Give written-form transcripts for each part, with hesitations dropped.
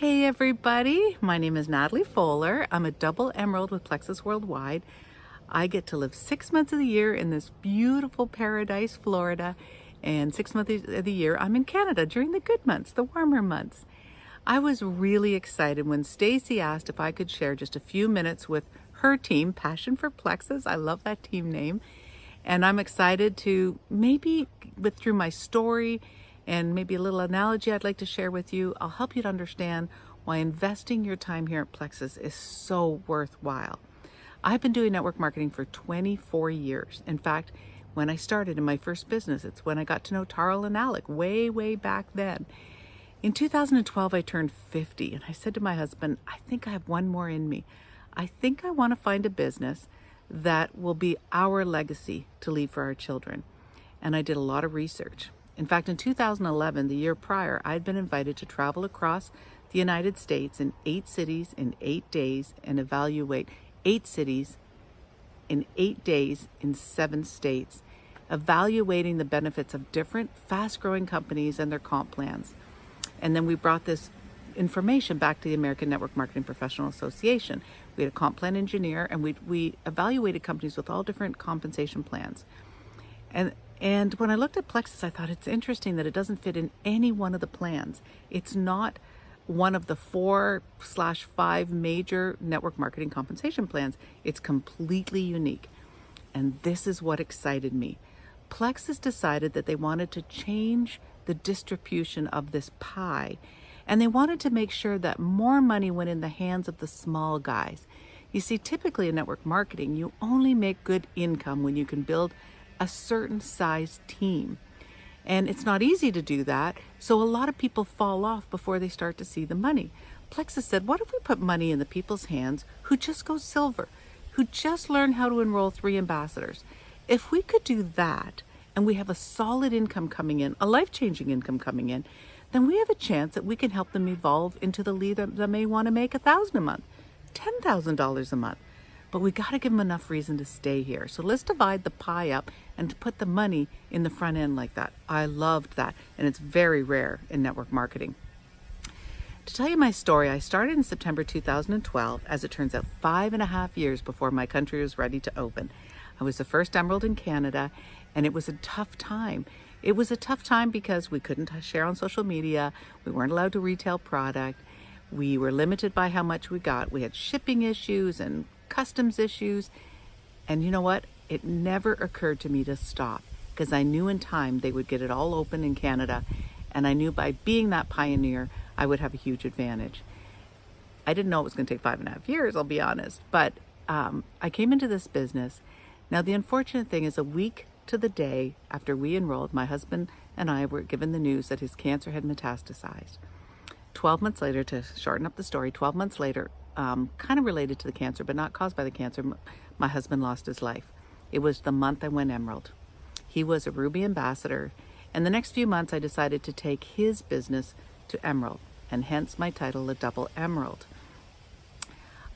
Hey everybody, my name is Natalie Fowler. I'm a double emerald with Plexus Worldwide. I get to live 6 months of the year in this beautiful paradise, Florida, and 6 months of the year I'm in Canada during the good months, the warmer months. I was really excited when Stacy asked if I could share just a few minutes with her team, Passion for Plexus. I love that team name. And I'm excited to maybe, through my story and maybe a little analogy I'd like to share with you, I'll help you to understand why investing your time here at Plexus is so worthwhile. I've been doing network marketing for 24 years. In fact, when I started in my first business, it's when I got to know Tarl and Alec way back then. In 2012, I turned 50 and I said to my husband, I think I have one more in me. I think I want to find a business that will be our legacy to leave for our children. And I did a lot of research. In fact, in 2011, the year prior, I'd been invited to travel across the United States in 8 cities in 8 days and evaluate 8 cities in 8 days in 7 states, evaluating the benefits of different fast-growing companies and their comp plans. And then we brought this information back to the American Network Marketing Professional Association. We had a comp plan engineer, and we evaluated companies with all different compensation plans. And when I looked at Plexus, I thought it's interesting that it doesn't fit in any one of the plans. It's not one of the 4/5 major network marketing compensation plans. It's completely unique. And this is what excited me. Plexus decided that they wanted to change the distribution of this pie, and they wanted to make sure that more money went in the hands of the small guys. You see, typically in network marketing, you only make good income when you can build a certain size team. And it's not easy to do that, so a lot of people fall off before they start to see the money. Plexus said, what if we put money in the people's hands who just go silver, who just learn how to enroll 3 ambassadors? If we could do that, and we have a solid income coming in, a life-changing income coming in, then we have a chance that we can help them evolve into the leader that may want to make $1,000 a month, $10,000 a month. But we got to give them enough reason to stay here. So let's divide the pie up and to put the money in the front end like that. I loved that, and it's very rare in network marketing. To tell you my story, I started in September 2012, as it turns out 5.5 years before my country was ready to open. I was the first emerald in Canada, and it was a tough time. It was a tough time because we couldn't share on social media. We weren't allowed to retail product. We were limited by how much we got. We had shipping issues and customs issues. And you know what? It never occurred to me to stop, because I knew in time they would get it all open in Canada. And I knew by being that pioneer, I would have a huge advantage. I didn't know it was going to take 5.5 years, I'll be honest. But I came into this business. Now, the unfortunate thing is, a week to the day after we enrolled, my husband and I were given the news that his cancer had metastasized. 12 months later, to shorten up the story, 12 months later, kind of related to the cancer, but not caused by the cancer, my husband lost his life. It was the month I went emerald. He was a Ruby ambassador, and the next few months I decided to take his business to emerald, and hence my title, a double emerald.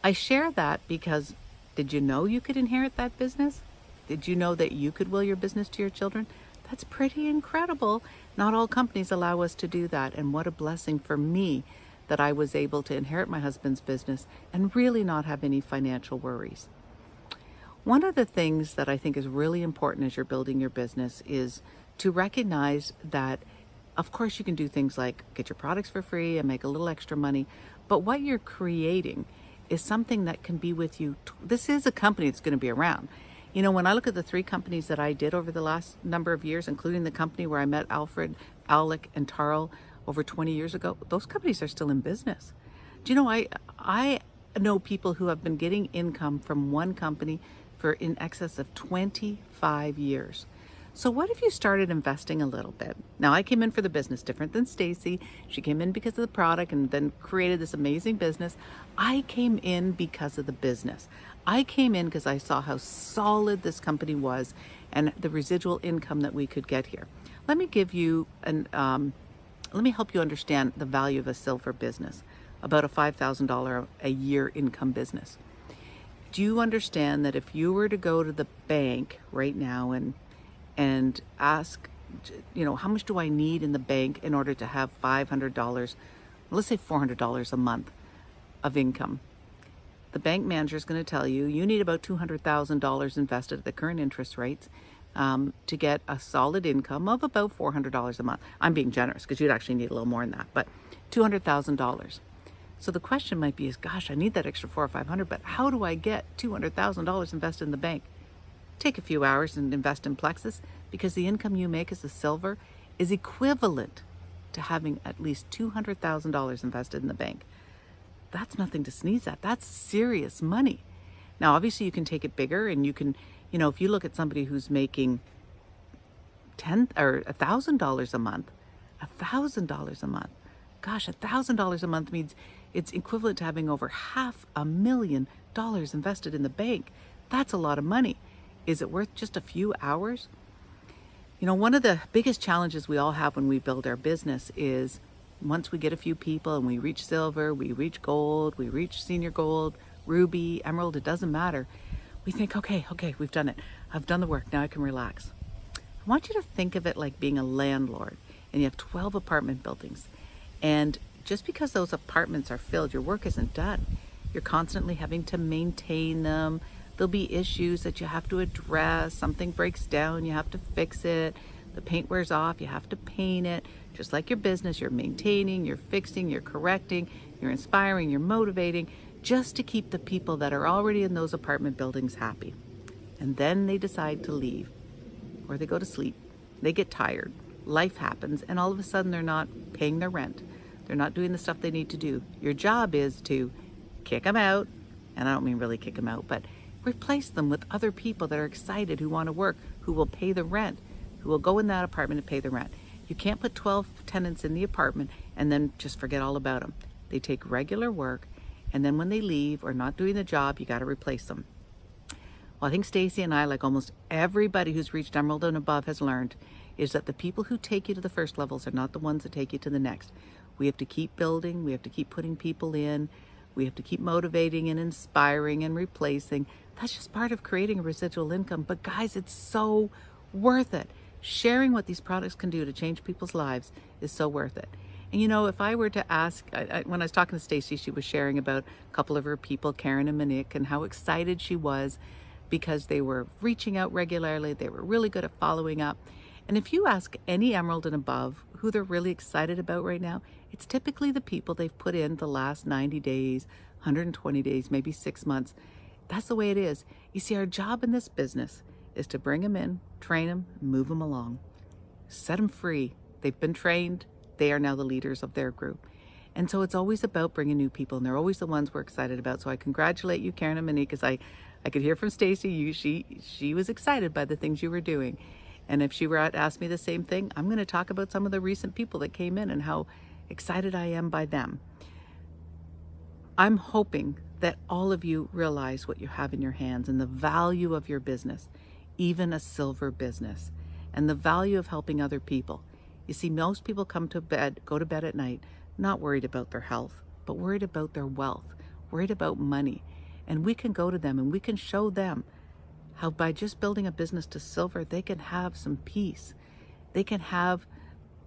I share that because, did you know you could inherit that business? Did you know that you could will your business to your children? That's pretty incredible. Not all companies allow us to do that, and what a blessing for me that I was able to inherit my husband's business and really not have any financial worries. One of the things that I think is really important as you're building your business is to recognize that, of course, you can do things like get your products for free and make a little extra money, but what you're creating is something that can be with you. This is a company that's going to be around. You know, when I look at the 3 companies that I did over the last number of years, including the company where I met Alfred, Alec, and Tarl over 20 years ago, those companies are still in business. Do you know, I know people who have been getting income from one company for in excess of 25 years. So what if you started investing a little bit? Now, I came in for the business, different than Stacy. She came in because of the product and then created this amazing business. I came in because of the business. I came in because I saw how solid this company was and the residual income that we could get here. Let me give you let me help you understand the value of a silver business, about a $5,000 a year income business. Do you understand that if you were to go to the bank right now and ask, you know, how much do I need in the bank in order to have $500 let's say $400 a month of income. The bank manager is going to tell you you need about $200,000 invested at the current interest rates to get a solid income of about $400 a month. I'm being generous because you'd actually need a little more than that, but $200,000. So the question might be is, gosh, I need that extra $400 or $500, but how do I get $200,000 invested in the bank? Take a few hours and invest in Plexus, because the income you make as a silver is equivalent to having at least $200,000 invested in the bank. That's nothing to sneeze at. That's serious money. Now, obviously, you can take it bigger, and you can, if you look at somebody who's making $1,000 a month, $1,000 a month. Gosh, $1,000 a month means it's equivalent to having over $500,000 invested in the bank. That's a lot of money. Is it worth just a few hours? One of the biggest challenges we all have when we build our business is once we get a few people and we reach silver, we reach gold, we reach senior gold, ruby, emerald, it doesn't matter. We think, okay, we've done it. I've done the work. Now I can relax. I want you to think of it like being a landlord, and you have 12 apartment buildings. And just because those apartments are filled, your work isn't done. You're constantly having to maintain them. There'll be issues that you have to address. Something breaks down, you have to fix it. The paint wears off, you have to paint it. Just like your business, you're maintaining, you're fixing, you're correcting, you're inspiring, you're motivating, just to keep the people that are already in those apartment buildings happy. And then they decide to leave, or they go to sleep. They get tired. Life happens, and all of a sudden they're not paying their rent. They're not doing the stuff they need to do. Your job is to kick them out, and I don't mean really kick them out, but replace them with other people that are excited, who want to work, who will pay the rent, who will go in that apartment and pay the rent. You can't put 12 tenants in the apartment and then just forget all about them. They take regular work, and then when they leave or not doing the job, you got to replace them. Well, I think Stacy and I, like almost everybody who's reached Emerald and above, has learned is that the people who take you to the first levels are not the ones that take you to the next. We have to keep building. We have to keep putting people in. We have to keep motivating and inspiring and replacing. That's just part of creating a residual income. But guys, it's so worth it. Sharing what these products can do to change people's lives is so worth it. And if I were to ask, when I was talking to Stacy, she was sharing about a couple of her people, Karen and Monique, and how excited she was because they were reaching out regularly. They were really good at following up. And if you ask any Emerald and above who they're really excited about right now, it's typically the people they've put in the last 90 days, 120 days, maybe 6 months. That's the way it is. You see, our job in this business is to bring them in, train them, move them along, set them free. They've been trained. They are now the leaders of their group. And so it's always about bringing new people, and they're always the ones we're excited about. So I congratulate you, Karen and Monique, because I could hear from Stacy, she was excited by the things you were doing. And if she were to ask me the same thing, I'm going to talk about some of the recent people that came in and how excited I am by them. I'm hoping that all of you realize what you have in your hands and the value of your business, even a silver business, and the value of helping other people. You see, most people go to bed at night, not worried about their health, but worried about their wealth, worried about money. And we can go to them and we can show them how by just building a business to silver, they can have some peace. They can have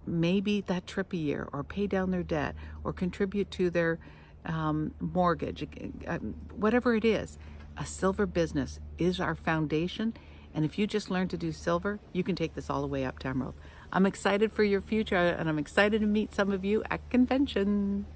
maybe that trip a year, or pay down their debt, or contribute to their mortgage, whatever it is. A silver business is our foundation. And if you just learn to do silver, you can take this all the way up to Emerald. I'm excited for your future, and I'm excited to meet some of you at convention.